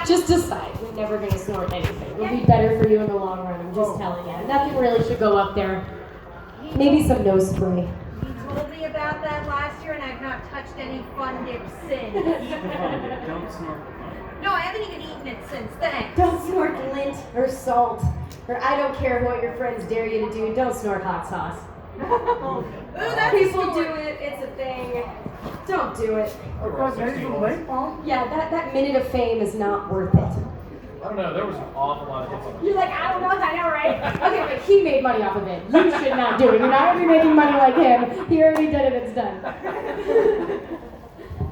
Just decide. We're never going to snort anything. It'll be better for you in the long run, I'm just telling you. Nothing really should go up there. Maybe some nose spray. He told me about that last year, and I've not touched any fun dip since. Don't snort. No, I haven't even eaten it since then. Don't snort lint or salt. Or I don't care what your friends dare you to do. Don't snort hot sauce. Ooh, that's People do it. It's a thing. Don't do it. Yeah, that minute of fame is not worth it. I don't know, there was an awful lot of hits on You're like, I don't know, I know, right? Okay, but he made money off of it. You should not do it. You're not going to be making money like him. He already did it, it's done.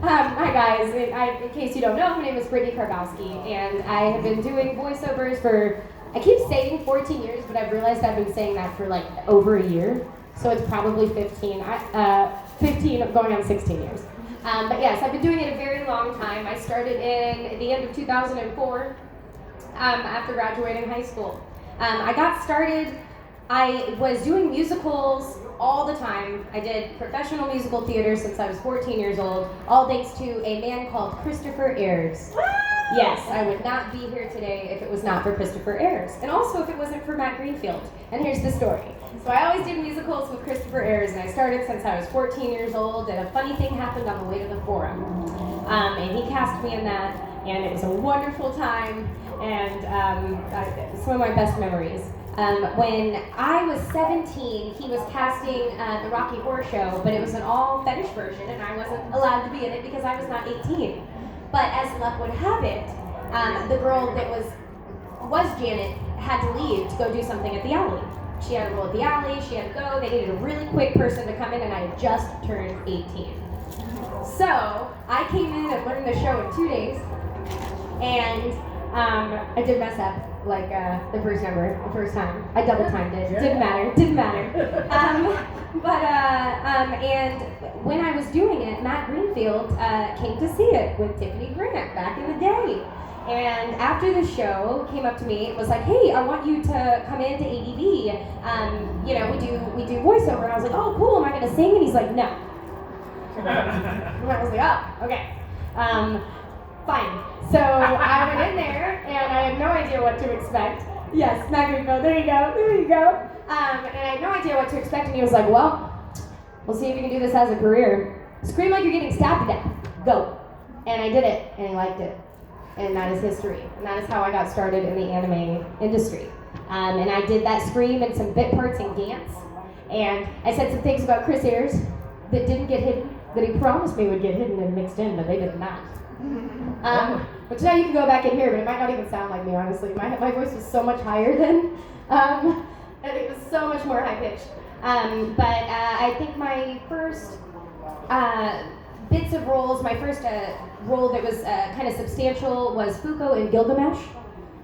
Hi guys, in case you don't know, my name is Brittney Karbowski, and I have been doing voiceovers for, I keep saying 14 years, but I've realized I've been saying that for like over a year, so it's probably 15 going on 16 years. But yes, I've been doing it a very long time. I started in the end of 2004 after graduating high school. I got started, I was doing musicals all the time. I did professional musical theater since I was 14 years old, all thanks to a man called Christopher Ayers. Yes, I would not be here today if it was not for Christopher Ayers, and also if it wasn't for Matt Greenfield. And here's the story. So I always did musicals with Christopher Ayers, and I started since I was 14 years old, and a funny thing happened on the way to the Forum. And he cast me in that, and it was a wonderful time, and some of my best memories. When I was 17, he was casting the Rocky Horror Show, but it was an all fetish version, and I wasn't allowed to be in it because I was not 18. But as luck would have it, the girl that was Janet had to leave to go do something at the alley. She had to roll at the alley, she had to go, they needed a really quick person to come in, and I had just turned 18. So, I came in and learned the show in 2 days, and I did mess up, like the first number, the first time. I double timed it, didn't matter. And when I was doing it, Matt Greenfield came to see it with Tiffany Grant back in the day. And after the show, came up to me, it was like, hey, I want you to come into ADV. We do voiceover. And I was like, oh, cool, am I going to sing? And he's like, no. And I was like, oh, okay. Fine. So I went in there, and I had no idea what to expect. Yes, Matt Greenfield, there you go. And I had no idea what to expect, and he was like, well, we'll see if you can do this as a career. Scream like you're getting stabbed to death. Go. And I did it, and he liked it. And that is history. And that is how I got started in the anime industry. And I did that scream and some bit parts in Gantz. And I said some things about Chris Ayers that didn't get hidden, that he promised me would get hidden and mixed in, but they did not. Which now you can go back and hear, but it might not even sound like me, honestly. My voice was so much higher then. And it was so much more high-pitched. But I think my first bits of roles, my first role that was kind of substantial was Fuko in Gilgamesh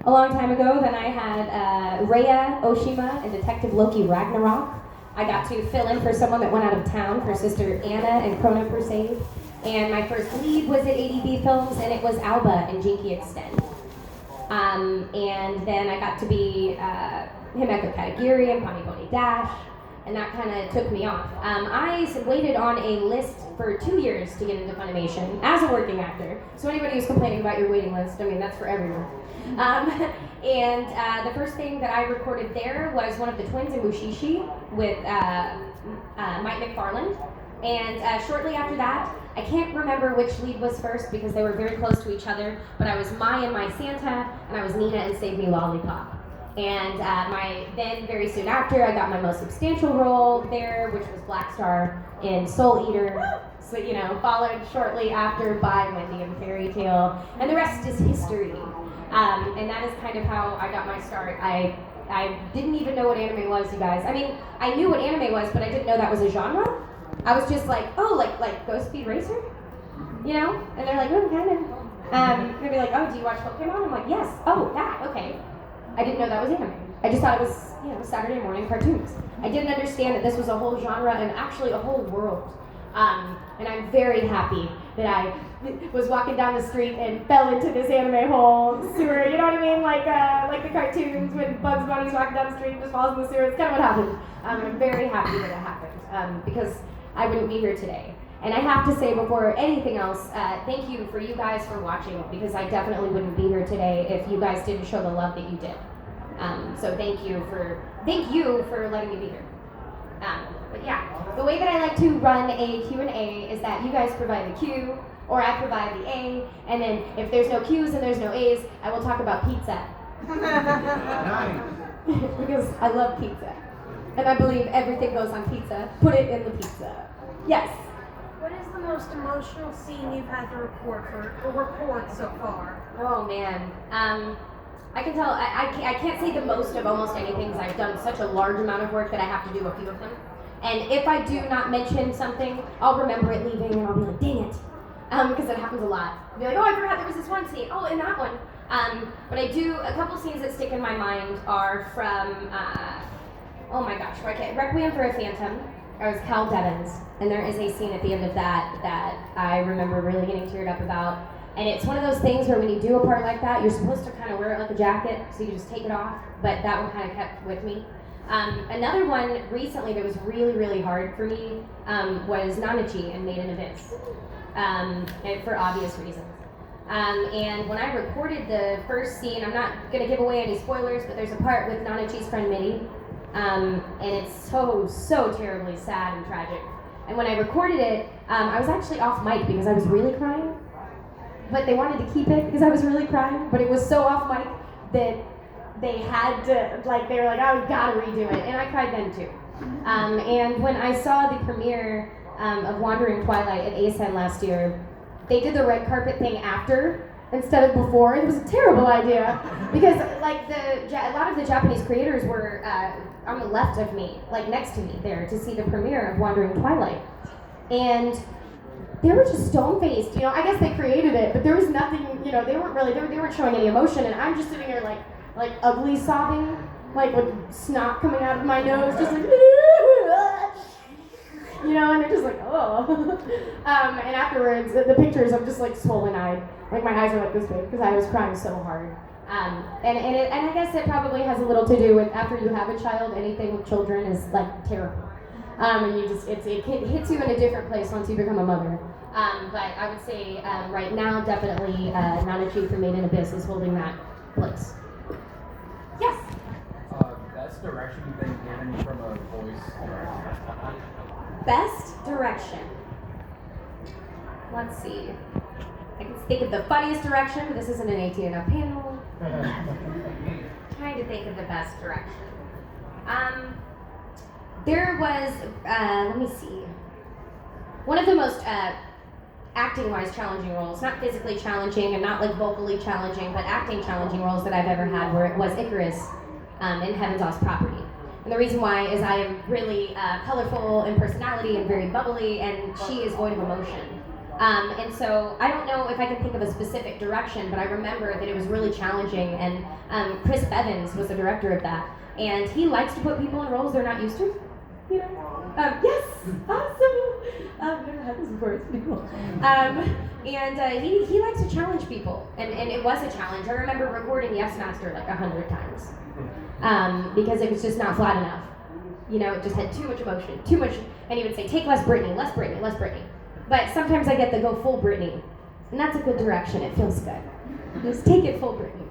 a long time ago. Then I had Rhea Oshima in Detective Loki Ragnarok. I got to fill in for someone that went out of town for Sister Anna in Chrono Crusade. And my first lead was at ADB Films, and it was Alba in Jinky Extend. And then I got to be Himeko Katagiri in Pony Pony Dash, and that kind of took me off. I waited on a list for 2 years to get into Funimation as a working actor. So anybody who's complaining about your waiting list, I mean, that's for everyone. And the first thing that I recorded there was one of the twins in Mushishi with Mike McFarland. And shortly after that, I can't remember which lead was first because they were very close to each other, but I was Mai and My Santa, and I was Nina and Save Me Lollipop. And then very soon after, I got my most substantial role there, which was Black Star in Soul Eater. So, followed shortly after by Wendy and Fairy Tale, and the rest is history. And that is kind of how I got my start. I didn't even know what anime was, you guys. I mean, I knew what anime was, but I didn't know that was a genre. I was just like, oh, like Ghost Speed Racer? And they're like, oh, kind of. They'd be like, oh, do you watch Pokemon? I'm like, yes. Oh, that, okay. I didn't know that was anime. I just thought it was, Saturday morning cartoons. I didn't understand that this was a whole genre and actually a whole world. And I'm very happy that I was walking down the street and fell into this anime hole sewer, you know what I mean? Like the cartoons when Bugs Bunny's walking down the street and just falls in the sewer. It's kind of what happened. And I'm very happy that it happened because I wouldn't be here today. And I have to say before anything else, thank you for you guys for watching, because I definitely wouldn't be here today if you guys didn't show the love that you did. So thank you for letting me be here. But yeah, the way that I like to run a Q&A is that you guys provide the Q, or I provide the A, and then if there's no Q's and there's no A's, I will talk about pizza. Nice. Because I love pizza. And I believe everything goes on pizza. Put it in the pizza. Yes. What is the most emotional scene you've had to record so far? Oh man. I can tell, I can't say the most of almost anything because I've done such a large amount of work that I have to do a few of them. And if I do not mention something, I'll remember it leaving and I'll be like, dang it. Because it happens a lot. I'll be like, oh, I forgot there was this one scene. Oh, and that one. But I do, a couple scenes that stick in my mind are from, oh my gosh, Requiem for a Phantom. I was Cal Devins, and there is a scene at the end of that I remember really getting teared up about. And it's one of those things where when you do a part like that, you're supposed to kind of wear it like a jacket, so you just take it off, but that one kind of kept with me. Another one recently that was really, really hard for me was Nanachi in Made in Abyss, and for obvious reasons. And when I recorded the first scene, I'm not going to give away any spoilers, but there's a part with Nanachi's friend Mitty, and it's so terribly sad and tragic. And when I recorded it, I was actually off mic because I was really crying, but they wanted to keep it because I was really crying, but it was so off mic that they had to, like, they were like, oh, we gotta redo it, and I cried then too. And when I saw the premiere of Wandering Twilight at ASEN last year, they did the red carpet thing after instead of before. It was a terrible idea because, like, a lot of the Japanese creators were on the left of me, like next to me there, to see the premiere of Wandering Twilight, and they were just stone-faced. You know, I guess they created it, but there was nothing. You know, they weren't showing any emotion, and I'm just sitting here like ugly sobbing, like with snot coming out of my nose, just like, you know, and they're just like, oh. And afterwards, the pictures, I'm just like swollen-eyed, like my eyes are like this big because I was crying so hard. And I guess it probably has a little to do with after you have a child, anything with children is like terrible. And it hits you in a different place once you become a mother. But I would say right now, definitely Nanachi for Made in Abyss is holding that place. Yes? Best direction you've been given from a voice director? Best direction. Let's see. I can think of the funniest direction, but this isn't an 18 panel. Trying to think of the best direction. There was, let me see. One of the most acting-wise challenging roles, not physically challenging and not like vocally challenging, but acting challenging roles that I've ever had was Icarus in Heaven's Lost Property. And the reason why is I am really colorful in personality and very bubbly, and she is void of emotion. And so I don't know if I can think of a specific direction, but I remember that it was really challenging, and Chris Bevins was the director of that. And he likes to put people in roles they're not used to. You know? Yes! Awesome! I've never had this before, it's pretty cool. And he likes to challenge people, and it was a challenge. I remember recording Yes Master like 100 times. Because it was just not flat enough. You know, it just had too much emotion, too much, and he would say, take less Brittney, less Brittney, less Brittney. But sometimes I get the go full Brittney, and that's a good direction, it feels good. Just take it full Brittney.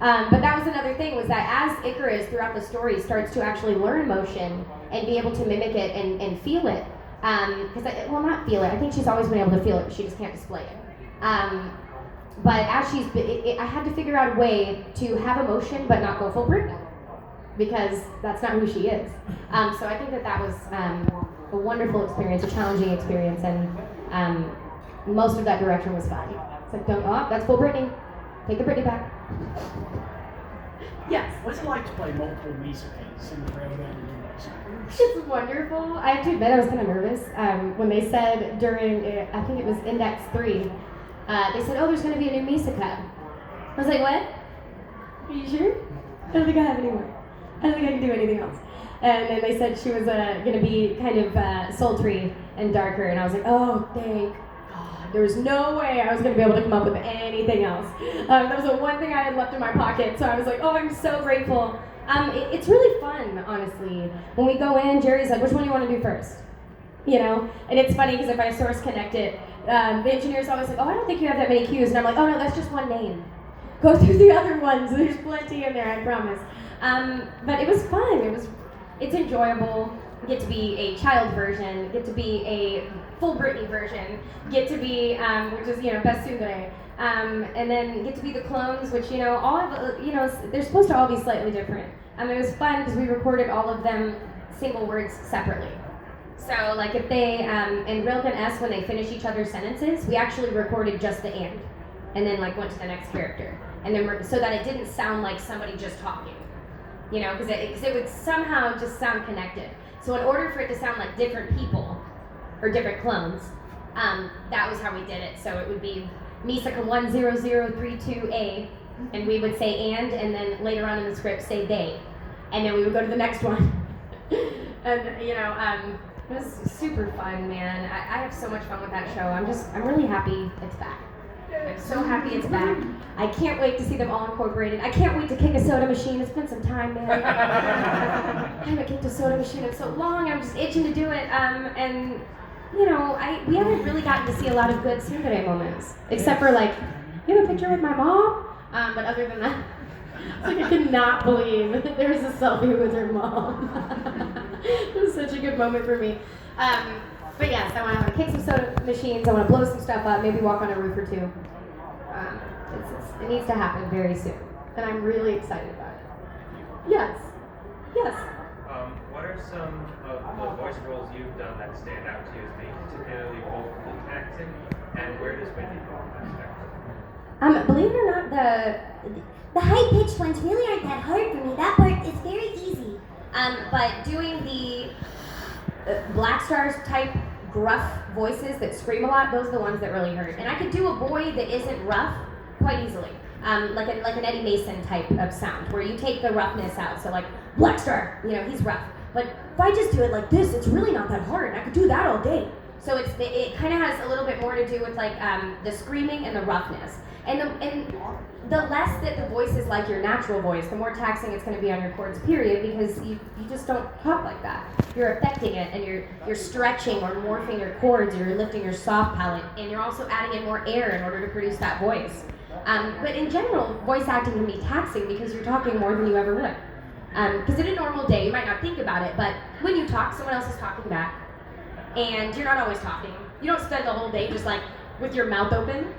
But that was another thing, was that as Icarus throughout the story starts to actually learn emotion and be able to mimic it and feel it, well, not feel it, I think she's always been able to feel it, but she just can't display it. But as I had to figure out a way to have emotion but not go full Brittney, because that's not who she is. So I think that was a wonderful experience, a challenging experience, and most of that direction was fun. It's like, that's full Brittney. Take the Brittney back. Yes. What's it like to play multiple Misakes in the railroad universe? It's wonderful. I have to admit I was kind of nervous when they said during, I think it was Index 3, they said, oh, there's going to be a new Misaka. I was like, what? Are you sure? I don't think I have any more. I don't think I can do anything else. And then they said she was going to be kind of sultry and darker, and I was like, oh, thank God. There was no way I was going to be able to come up with anything else. That was the one thing I had left in my pocket, so I was like, oh, I'm so grateful. It's really fun, honestly. When we go in, Jerry's like, which one do you want to do first? you know? And it's funny because if I source connect it, the engineer's always like, oh, I don't think you have that many cues. And I'm like, oh no, that's just one name. Go through the other ones. There's plenty in there, I promise. But it was fun. It's enjoyable. Get to be a child version. Get to be a full Brittney version. Get to be, which is, best sugare. And then get to be the clones, which, all of, they're supposed to all be slightly different. It was fun because we recorded all of them single words separately. So, like, if they, in Rilke and S, when they finish each other's sentences, we actually recorded just the and then, like, went to the next character. And then, so that it didn't sound like somebody just talking, because it would somehow just sound connected. So in order for it to sound like different people, or different clones, that was how we did it. So it would be Misaka 10032A, and we would say and then later on in the script say they. And then we would go to the next one. And, it was super fun, man. I have so much fun with that show. I'm really happy it's back. I'm so happy it's back. I can't wait to see them all incorporated. I can't wait to kick a soda machine. It's been some time, man. I haven't kicked a soda machine in so long. I'm just itching to do it. And we haven't really gotten to see a lot of good tsundere moments, except for like, you have a picture with my mom. But other than that, I cannot believe there was a selfie with her mom. It was such a good moment for me. But yes, I want to kick some soda machines. I want to blow some stuff up. Maybe walk on a roof or two. It needs to happen very soon, and I'm really excited about it. Yes. What are some of the voice roles you've done that stand out to you as being particularly vocally taxing, and where does Brittney fall in that spectrum? Believe it or not, the high-pitched ones really aren't that hard for me. That part is very easy. But doing the Black Stars type gruff voices that scream a lot, those are the ones that really hurt. And I could do a boy that isn't rough quite easily. Like an Eddie Mason type of sound, where you take the roughness out. So like, Black Star, he's rough. But if I just do it like this, it's really not that hard. I could do that all day. So it kind of has a little bit more to do with like the screaming and the roughness. And the less that the voice is like your natural voice, the more taxing it's going to be on your cords, period, because you just don't talk like that. You're affecting it, and you're stretching or morphing your cords, or you're lifting your soft palate, and you're also adding in more air in order to produce that voice. But in general, voice acting can be taxing because you're talking more than you ever would. Because in a normal day, you might not think about it, but when you talk, someone else is talking back, and you're not always talking. You don't spend the whole day just like with your mouth open,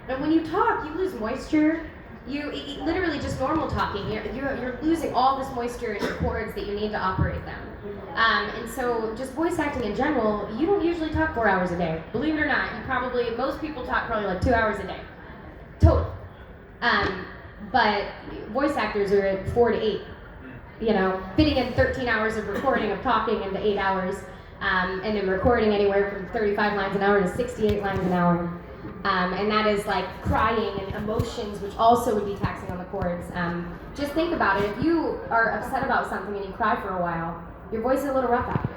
And when you talk, you lose moisture. You literally just normal talking. You're losing all this moisture in your cords that you need to operate them. And so, just voice acting in general, you don't usually talk 4 hours a day. Believe it or not, most people talk probably like 2 hours a day, total. But voice actors are at 4 to 8. Fitting in 13 hours of recording of talking into 8 hours, and then recording anywhere from 35 lines an hour to 68 lines an hour. And that is like crying and emotions, which also would be taxing on the cords. Just think about it. If you are upset about something and you cry for a while, your voice is a little rough after.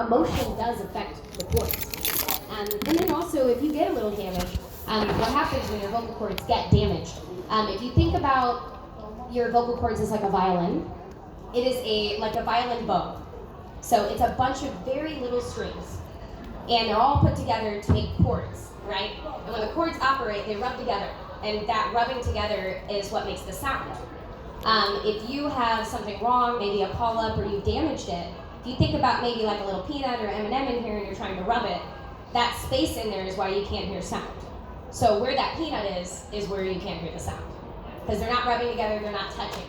Emotion does affect the cords. And then also, if you get a little damage, what happens when your vocal cords get damaged? If you think about your vocal cords as like a violin, it is like a violin bow. So it's a bunch of very little strings, and they're all put together to make chords. Right? And when the chords operate, they rub together. And that rubbing together is what makes the sound. If you have something wrong, maybe a call-up, or you damaged it, if you think about maybe like a little peanut or M&M in here and you're trying to rub it, that space in there is why you can't hear sound. So where that peanut is where you can't hear the sound. Because they're not rubbing together, they're not touching.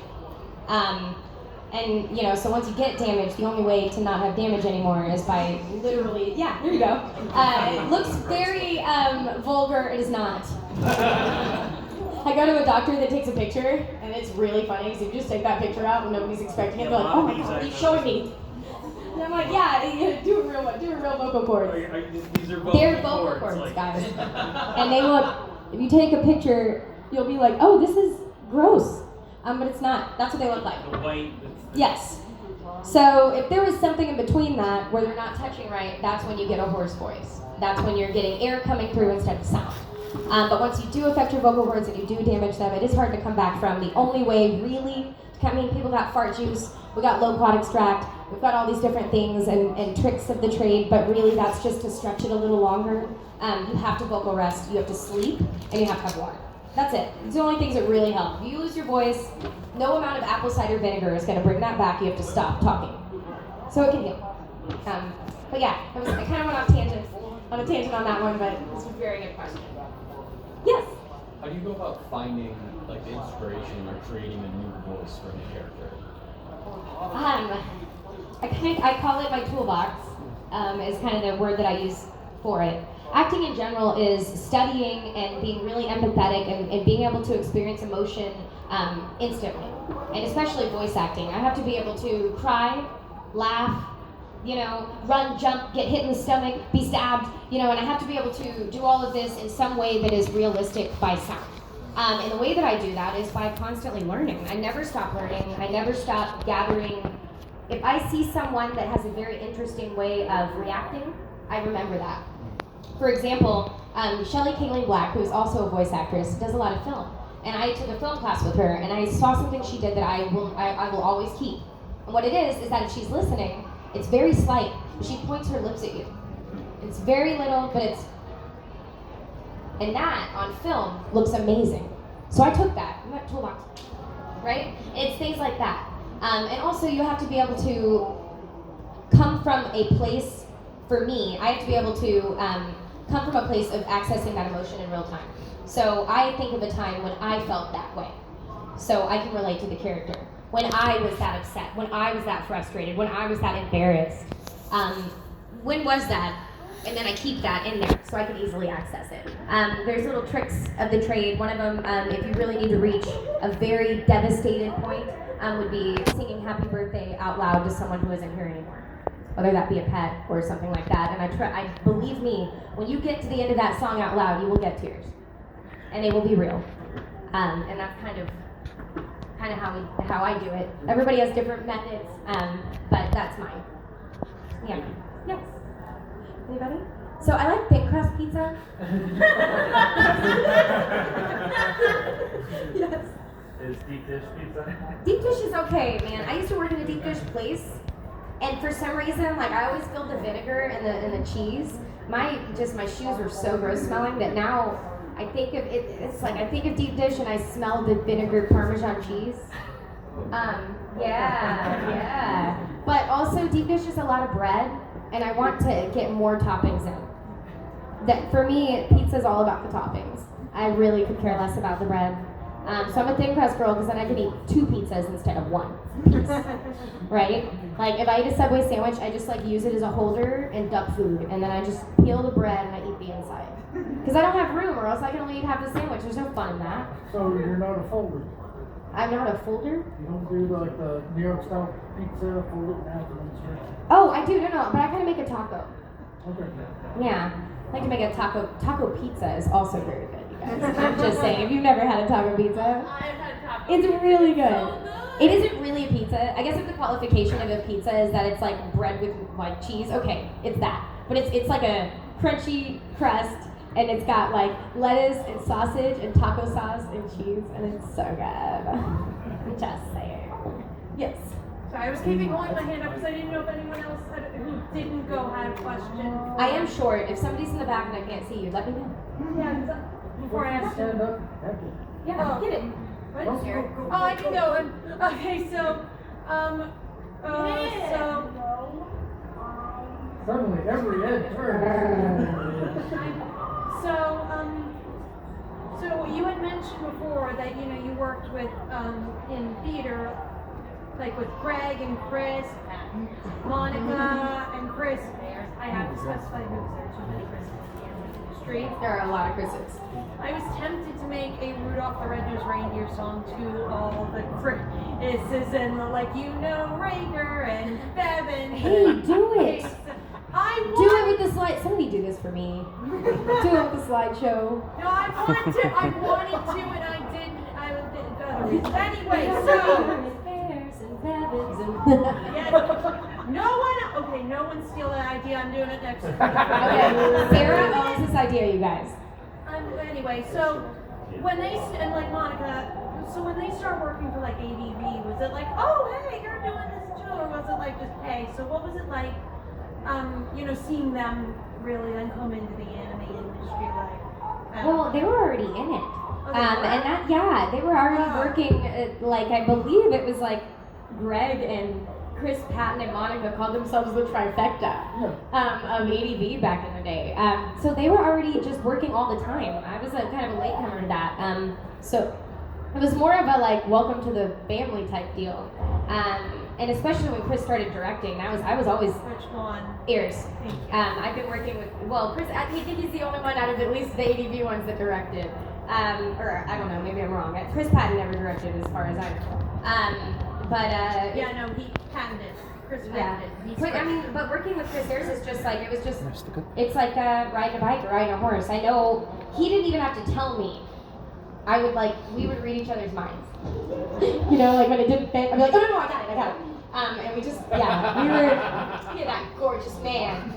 So once you get damaged, the only way to not have damage anymore is by literally, there you go. It looks very vulgar, it is not. I go to a doctor that takes a picture, and it's really funny, because if you just take that picture out when nobody's expecting it, they're like, oh my god, he's showing me. And I'm like, do a real vocal cord. These are vocal They're vocal cords, guys. And they look, if you take a picture, you'll be like, oh, this is gross. But it's not. That's what they look like. The white. Yes. So if there was something in between that where they're not touching right, that's when you get a hoarse voice. That's when you're getting air coming through instead of sound. But once you do affect your vocal cords and you do damage them, it is hard to come back from. The only way really, people got fart juice, we got low quad extract, we've got all these different things and tricks of the trade, but really that's just to stretch it a little longer. You have to vocal rest, you have to sleep, and you have to have water. That's it. It's the only things that really help. If you lose your voice, no amount of apple cider vinegar is going to bring that back. You have to stop talking. So it can heal. But yeah, I kind of went on a tangent on that one, but it's a very good question. Yes? How do you go about finding like the inspiration or creating a new voice for the character? I call it my toolbox, is kind of the word that I use for it. Acting in general is studying and being really empathetic and being able to experience emotion instantly, and especially voice acting. I have to be able to cry, laugh, run, jump, get hit in the stomach, be stabbed, and I have to be able to do all of this in some way that is realistic by sound. And the way that I do that is by constantly learning. I never stop learning. I never stop gathering. If I see someone that has a very interesting way of reacting, I remember that. For example, Shelley Kayleen Black, who is also a voice actress, does a lot of film. And I took a film class with her, and I saw something she did that I will always keep. And what it is that if she's listening, it's very slight. She points her lips at you. It's very little, but and that on film looks amazing. So I took that in that toolbox, right? It's things like that. And also you have to be able to come from a place, for me, I have to be able to come from a place of accessing that emotion in real time. So I think of a time when I felt that way. So I can relate to the character. When I was that upset, when I was that frustrated, when I was that embarrassed. When was that? And then I keep that in there so I can easily access it. There's little tricks of the trade. One of them, if you really need to reach a very devastated point, would be singing happy birthday out loud to someone who isn't here anymore. Whether that be a pet or something like that. And I believe me, when you get to the end of that song out loud, you will get tears. And they will be real. And that's kind of how I do it. Everybody has different methods, but that's mine. Yeah. Yes. Anybody? So I like thin crust pizza. Yes. Is deep dish pizza? Deep dish is okay, man. I used to work in a deep dish place, and for some reason, I always filled the vinegar and the cheese. My shoes were so gross smelling that now I think of it. It's like I think of deep dish and I smell the vinegar Parmesan cheese. Yeah. But also deep dish is a lot of bread, and I want to get more toppings in. That for me, pizza's all about the toppings. I really could care less about the bread. So I'm a thin crust girl because then I can eat 2 pizzas instead of 1 piece, right? Like if I eat a Subway sandwich, I just use it as a holder and dump food, and then I just peel the bread and I eat the inside. Because I don't have room, or else I can only eat half the sandwich. There's no fun in that. So you're not a folder? I'm not a folder? You don't do like the New York style pizza, fold it in half and then stretch it? Oh, I do, no, but I kind of make a taco. Okay. Yeah, I like to make a taco. Taco pizza is also very good, you guys. I'm just saying, if you've never had a taco pizza, I've had taco. it's really good. So good. It isn't really a pizza. I guess if the qualification of a pizza is that it's like bread with cheese, okay, it's that. But it's like a crunchy crust, and it's got lettuce and sausage and taco sauce and cheese, and it's so good. I'm just saying. Yes. So I was keeping holding my hand up because I didn't know if anyone else who didn't go had a question. I am short. If somebody's in the back and I can't see you, let me know. Yeah, before I asked you. Stand up. Heck yeah. Yeah, get it. What? Oh, I can go. Okay, so, Suddenly, every head turns. So you had mentioned before that you worked with in theater, like with Greg and Chris, Monica and Chris. I have to specify who's there. Too many Chris's in the street. There are a lot of Chris's. I was tempted to make a Rudolph the Red-Nosed Reindeer song to all the Chris's and Rager and Bevan. Hey, do it. I Do it with the slide. Somebody do this for me. Do it with the slideshow. No, I wanted to, and I didn't. I did other reasons. Anyway, so. Bears and rabbits and. Yeah, no one steal that idea. I'm doing it next week. Okay, Sarah owns this idea, you guys. Anyway, so when they and Monica, so when they start working for ADV, was it oh hey, you're doing this too, or was what's it like just pay? So what was it like, seeing them really then come into the anime industry? Like, Well, they were already in it. they were? They were already Wow. working, I believe it was like Greg and Chris Patton and Monica called themselves the trifecta of ADV back in the day. So they were already just working all the time. I was kind of a latecomer to that. So it was more of a welcome to the family type deal. And especially when Chris started directing, I was always Which one? ears. Thank you. I've been working with, Chris, I think he's the only one out of at least the ADV ones that directed. Or I don't know, maybe I'm wrong. Chris Patton never directed as far as I know. Yeah, no, he patented. Chris Yeah. patented. But working with Chris Ayres is just it's like riding a bike or riding a horse. I know he didn't even have to tell me. We would read each other's minds. When it didn't fit, I'd be like, oh no, I got it. And we just, we were that gorgeous man.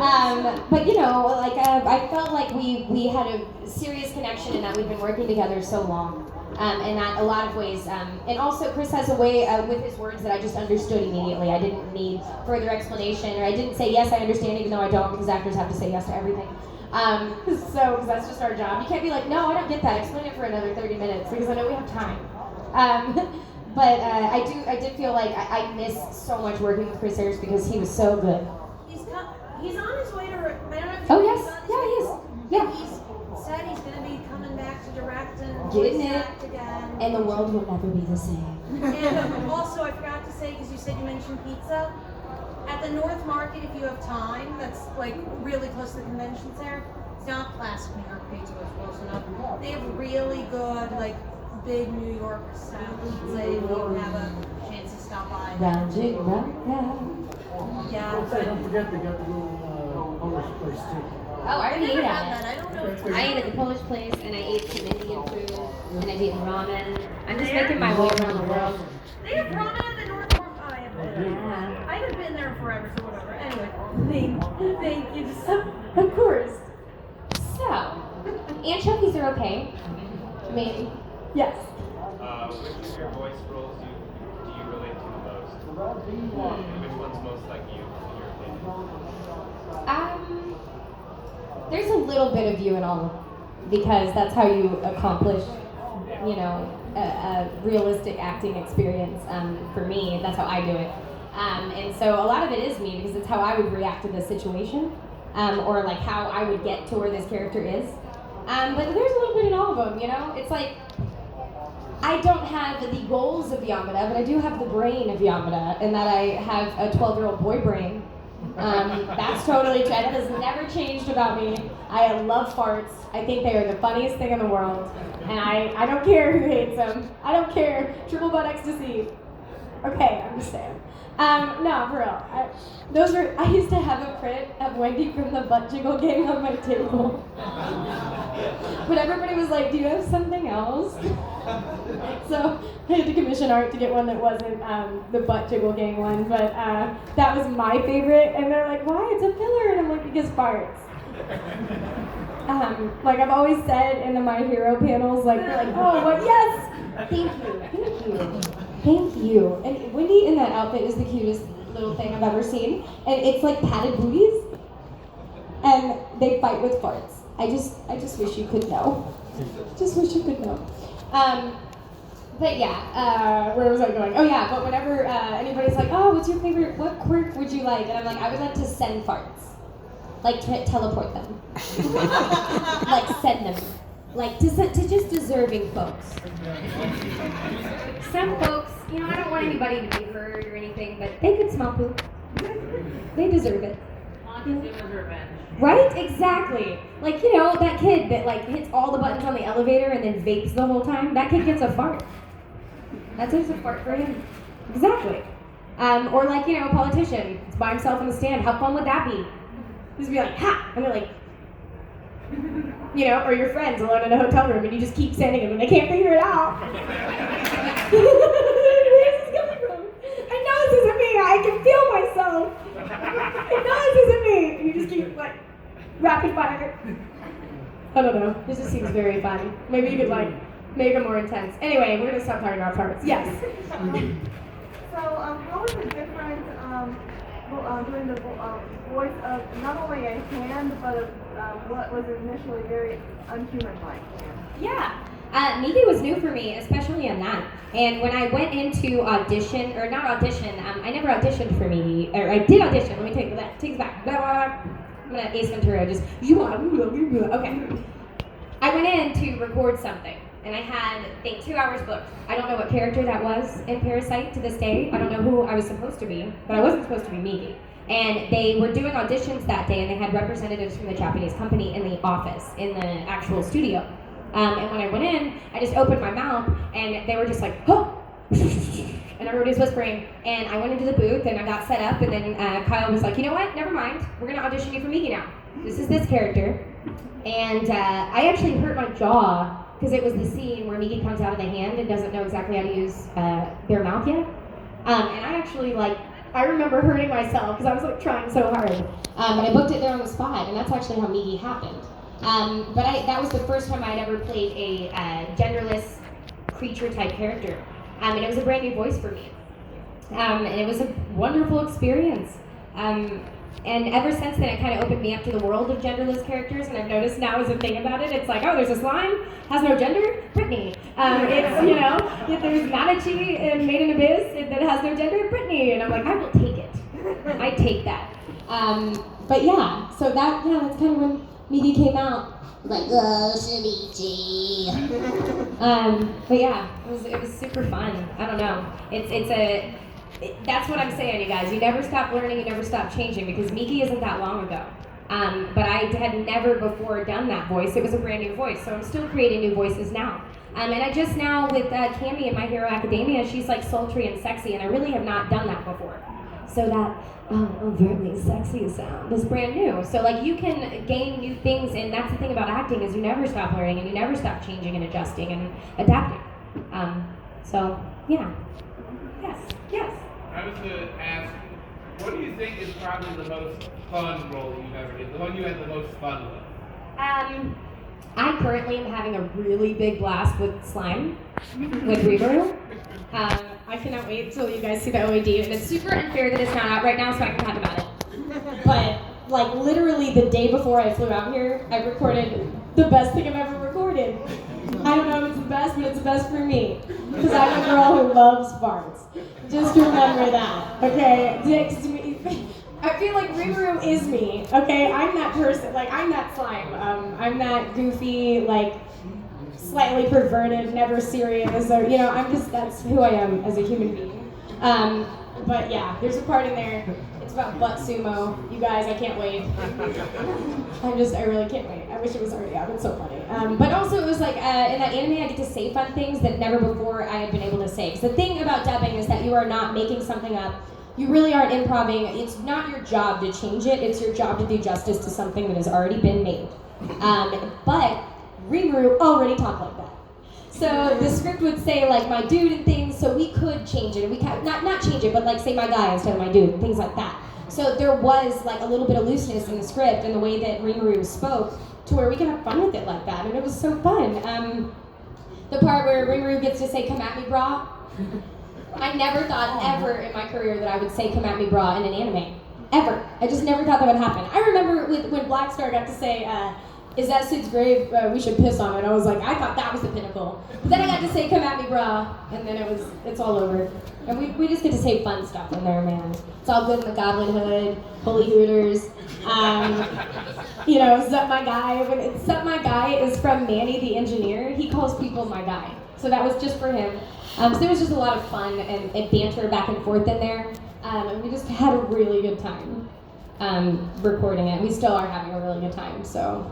I felt like we had a serious connection in that we've been working together so long. And that a lot of ways, and also Chris has a way with his words that I just understood immediately. I didn't need further explanation, or I didn't say, yes, I understand, even though I don't, because actors have to say yes to everything. Because that's just our job. You can't be like, no, I don't get that. Explain it for another 30 minutes, because I know we have time. I did feel like I miss so much working with Chris Ayres because he was so good. He's on his way to. I don't know if Oh, you yes. know this, Yeah, he is. Yeah. He's said he's going to be coming back to direct and Getting voice it. act again. And the world will never be the same. And also, I forgot to say, because you said you mentioned pizza. At the North Market, if you have time, that's really close to the convention center. It's not classic New York pizza, but it's close enough. They have really good, big New York style pizza if you have a chance to stop by. Round jig, round Yeah. Don't forget they got the little Polish place too. Oh, I already ate Never at had it. that. I don't know. I ate at the Polish place, and I ate some Indian food, and I've eaten ramen. I'm just making my way around the world. They have ramen at the North Market. Oh, I haven't been there. Yeah. I haven't been there forever, so whatever. Anyway, thank you so Of course. So, anchovies are okay. Maybe. Yes. Which of your voice roles do you relate to the most? And which one's most like you, in your opinion? There's a little bit of you in all, because that's how you accomplish, a realistic acting experience. For me, that's how I do it. And so a lot of it is me, because it's how I would react to this situation, or how I would get to where this character is. But there's a little bit in all of them, It's like, I don't have the goals of Yamada, but I do have the brain of Yamada, in that I have a 12-year-old boy brain. That's totally true. That has never changed about me. I love farts. I think they are the funniest thing in the world. And I don't care who hates them. I don't care. Triple butt ecstasy. Okay, I'm just saying. No, for real. I used to have a print of Wendy from the Butt Jiggle Gang on my table. But everybody was like, do you have something else? So I had to commission art to get one that wasn't the Butt Jiggle Gang one, but that was my favorite. And they're like, why? It's a filler. And I'm like, because farts. I've always said in the My Hero panels, they're like, oh, what? Yes! Thank you. And Wendy in that outfit is the cutest little thing I've ever seen. And it's padded booties. And they fight with farts. I just wish you could know. Just wish you could know. But yeah, where was I going? Oh yeah, but whenever anybody's like, oh, what's your favorite, what quirk would you like? And I'm like, I would like to send farts. Teleport them. Send them. To just deserving folks. Some folks, I don't want anybody to be hurt or anything, but they could smell poop. They deserve it. Right? Exactly. That kid that hits all the buttons on the elevator and then vapes the whole time, that kid gets a fart. That's just a fart for him. Exactly. Or a politician. It's by himself in the stand. How fun would that be? Just be like, ha! And they're like, or your friends alone in a hotel room and you just keep sending them and they can't figure it out. Where's this coming from? I know this isn't me. I can feel myself. I know this isn't me. And you just keep rapid fire. I don't know. This just seems very fun. Maybe you could make it more intense. Anyway, we're gonna stop talking about parts. Yes. So, how was it different doing the voice of not only a hand, but of what was initially very unhuman-like? Yeah. Miki was new for me, especially on that. And when I went into audition, or not audition, I never auditioned for Miki, or I did audition. Let me take it back. I'm gonna Ace Ventura, just okay. I went in to record something, and I had, I think, 2 hours booked. I don't know what character that was in Parasite to this day. I don't know who I was supposed to be, but I wasn't supposed to be Miki. And they were doing auditions that day, and they had representatives from the Japanese company in the office, in the actual studio. And when I went in, I just opened my mouth, and they were just like, oh! And everybody was whispering, and I went into the booth, and I got set up, and then Kyle was like, you know what, never mind, we're gonna audition you for Miki now. This is this character. And I actually hurt my jaw, because it was the scene where Miki comes out of the hand and doesn't know exactly how to use their mouth yet. And I actually, I remember hurting myself, because I was, trying so hard. But I booked it there on the spot, and that's actually how Miki happened. But that was the first time I'd ever played a genderless creature-type character. And it was a brand new voice for me. And it was a wonderful experience. And ever since then, it kind of opened me up to the world of genderless characters, and I've noticed now as a thing about it, it's like, oh, there's a slime, has no gender, Brittney. It's, there's Nanachi in Made in Abyss that has no gender, Brittney. And I'm like, I will take it. I take that. But yeah, so that's kind of when Miki came out. Like, oh, Shinichi. But yeah, it was super fun. I don't know. That's what I'm saying, you guys. You never stop learning, you never stop changing, because Miki isn't that long ago. But I had never before done that voice. It was a brand new voice, so I'm still creating new voices now. And I just now, with Cami in My Hero Academia, she's like sultry and sexy, and I really have not done that before. So that overtly sexy sound is brand new. So you can gain new things, and that's the thing about acting, is you never stop learning, and you never stop changing and adjusting and adapting. So yeah. Yes. I was going to ask, what do you think is probably the most fun role you've ever did? The one you had the most fun with? I currently am having a really big blast with slime, with Rebirth. I cannot wait until you guys see the OAD, and it's super unfair that it's not out right now, so I can talk about it. But literally the day before I flew out here, I recorded the best thing I've ever recorded. I don't know if it's the best, but it's the best for me, because I'm a girl who loves farts. Just remember that, okay? I feel like Rimuru is me, okay? I'm that person, I'm that slime. I'm that goofy, slightly perverted, never serious, or, that's who I am as a human being. But yeah, there's a part in there, it's about butt sumo. You guys, I can't wait. I really can't wait. I wish it was already out, it's so funny. But also it was in that anime I get to say fun things that never before I had been able to say. Because the thing about dubbing is that you are not making something up. You really aren't improving. It's not your job to change it, it's your job to do justice to something that has already been made. But Rimuru already talked like that. So the script would say my dude and things, so we could change it. We not change it, but say my guy instead of my dude, things like that. So there was a little bit of looseness in the script and the way that Rimuru spoke, to where we could have fun with it like that, and it was so fun. The part where Rimuru gets to say, "Come at me, brah." I never thought ever in my career that I would say "Come at me, brah" in an anime. Ever. I just never thought that would happen. I remember when Black Star got to say, "Is that Sid's grave? We should piss on it." I was like, I thought that was the pinnacle. But then I got to say, "Come at me, brah," and then it's all over. And we just get to say fun stuff in there, man. It's all good in the Goblin Hood, Holy Hooters. Sup my guy. Sup my guy is from Manny the engineer. He calls people my guy. So that was just for him. So there was just a lot of fun and banter back and forth in there. And we just had a really good time recording it. We still are having a really good time, so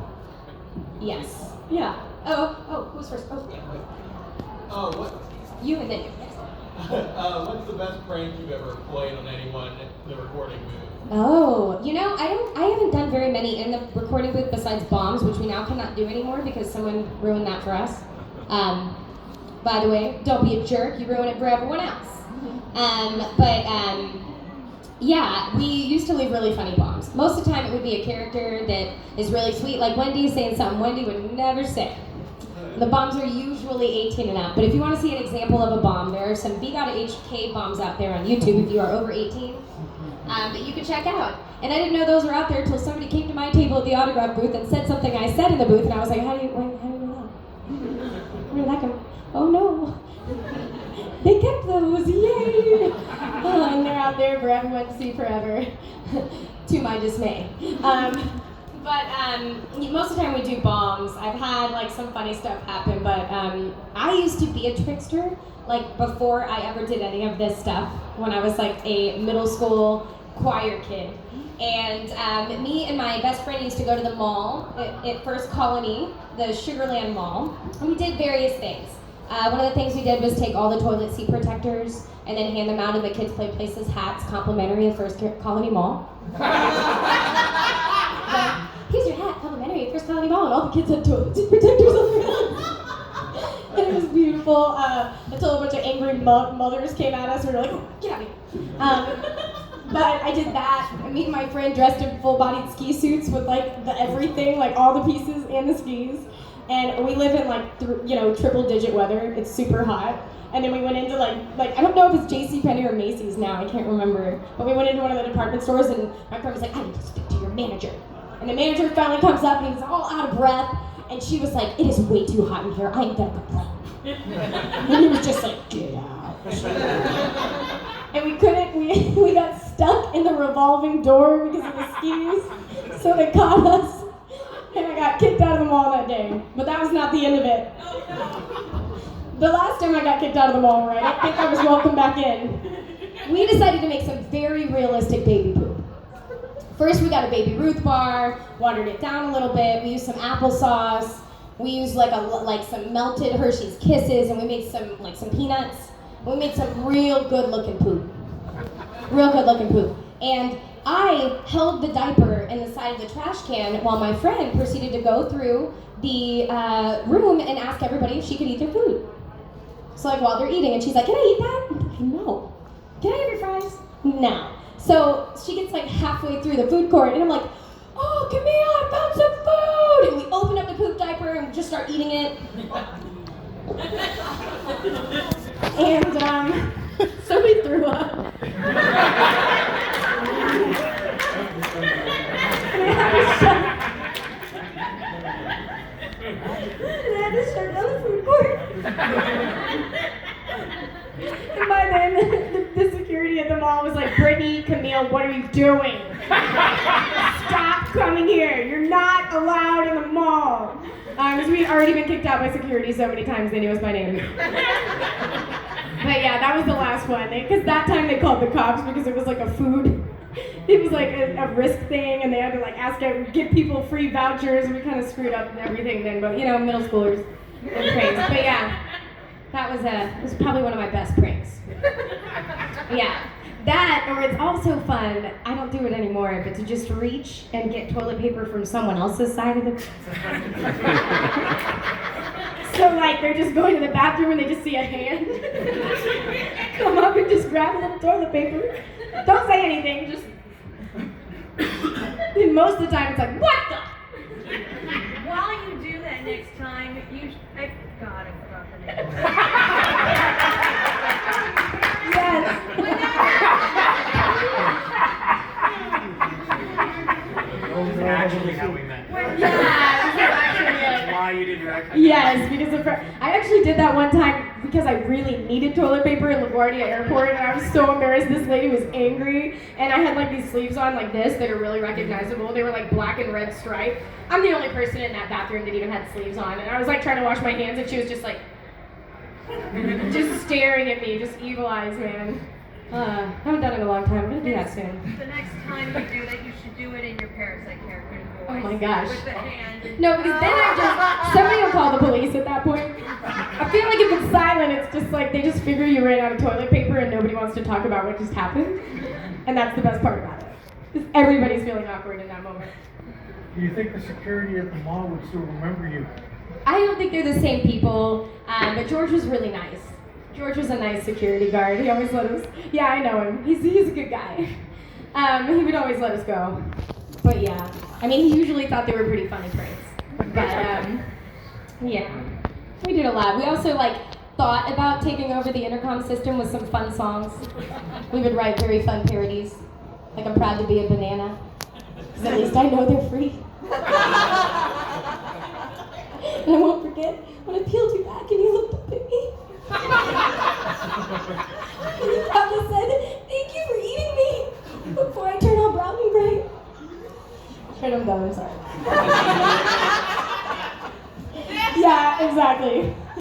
yes. Yeah. Oh, who's first? What? You and then you. What's the best prank you've ever played on anyone in the recording booth? Oh, I haven't done very many in the recording booth besides bombs, which we now cannot do anymore because someone ruined that for us. By the way, don't be a jerk, you ruin it for everyone else. Yeah, we used to leave really funny bombs. Most of the time it would be a character that is really sweet, like Wendy saying something Wendy would never say. The bombs are usually 18 and up, but if you want to see an example of a bomb, there are some Big Out of HK bombs out there on YouTube if you are over 18 that you can check out. And I didn't know those were out there until somebody came to my table at the autograph booth and said something I said in the booth, and I was like, how do you know that? Where did that come? Oh no. They kept those, yay! And they're out there for everyone to see forever, to my dismay. But most of the time we do bombs. I've had like some funny stuff happen, but I used to be a trickster, like before I ever did any of this stuff, when I was like a middle school choir kid. And me and my best friend used to go to the mall at First Colony, the Sugarland Mall, and we did various things. One of the things we did was take all the toilet seat protectors and then hand them out in the Kids Play Places hats, complimentary at First Colony Mall. Here's your hat, complimentary at First Colony Mall, and all the kids had toilet seat protectors on their hats. And it was beautiful until a bunch of angry mothers came at us. We were like, oh, get out of here. But I did that. Me and my friend dressed in full-bodied ski suits with like the everything, like all the pieces and the skis. And we live in like triple-digit weather. It's super hot. And then we went into like I don't know if it's JCPenney or Macy's now. I can't remember. But we went into one of the department stores, and my friend was like, I need to speak to your manager. And the manager finally comes up, and he's all out of breath. And she was like, it is way too hot in here. I ain't gonna complain. And he was just like, get out. And we couldn't. We got stuck in the revolving door because of the skis. So they caught us. And I got kicked out of the mall that day. But that was not the end of it. The last time I got kicked out of the mall, right? I think I was welcome back in. We decided to make some very realistic baby poop. First, we got a Baby Ruth bar, watered it down a little bit. We used some applesauce. We used like some melted Hershey's Kisses, and we made some peanuts. We made some real good-looking poop. Real good-looking poop. And I held the diaper in the side of the trash can while my friend proceeded to go through the room and ask everybody if she could eat their food. So like while they're eating, and she's like, can I eat that? I'm like, no. Can I have your fries? No. So she gets like halfway through the food court, and I'm like, oh, Camille, I found some food! And we open up the poop diaper and we just start eating it. And somebody threw up. And I had to shut down the food court. And by then, the security at the mall was like, Brittney, Camille, what are you doing? Stop coming here. You're not allowed in the mall. Because we'd already been kicked out by security so many times they knew us by name. But yeah, that was the last one. Because that time they called the cops because it was like a food. It was like a risk thing, and they had to like give people free vouchers, and we kind of screwed up and everything then. But middle schoolers and pranks. But yeah, that was probably one of my best pranks. Yeah. That, or it's also fun, I don't do it anymore, but to just reach and get toilet paper from someone else's side of the... So like, they're just going to the bathroom and they just see a hand. Come up and just grab a little toilet paper. Don't say anything, just... And most of the time it's like, what the? While you do that next time, I forgot the name. Yes. Actually how we met. Yeah. Why you didn't recognize. Yes, because I actually did that one time because I really needed toilet paper in LaGuardia Airport, and I was so embarrassed. This lady was angry, and I had like these sleeves on like this that are really recognizable. They were like black and red striped. I'm the only person in that bathroom that even had sleeves on, and I was like trying to wash my hands, and she was just like, just staring at me, just evil eyes, man. I haven't done it in a long time. I'm gonna do that soon. The next time you do that, you should do it in your Parasite character's voice. Oh my gosh. With the hand. No, because then somebody will call the police at that point. I feel like if it's silent, it's just like they just figure you ran out of toilet paper and nobody wants to talk about what just happened. And that's the best part about it. Because everybody's feeling awkward in that moment. Do you think the security at the mall would still remember you? I don't think they're the same people, but George was really nice. George was a nice security guard. He always let us, yeah, I know him. He's a good guy. He would always let us go. But yeah, I mean, he usually thought they were pretty funny pranks. But yeah. We did a lot. We also thought about taking over the intercom system with some fun songs. We would write very fun parodies. Like I'm proud to be a banana. Because at least I know they're free. And I won't forget when I peeled you back and you looked up at me. And you probably said, "Thank you for eating me," before I turn all brown and gray. Right, I'm done, I'm sorry. Yeah, exactly.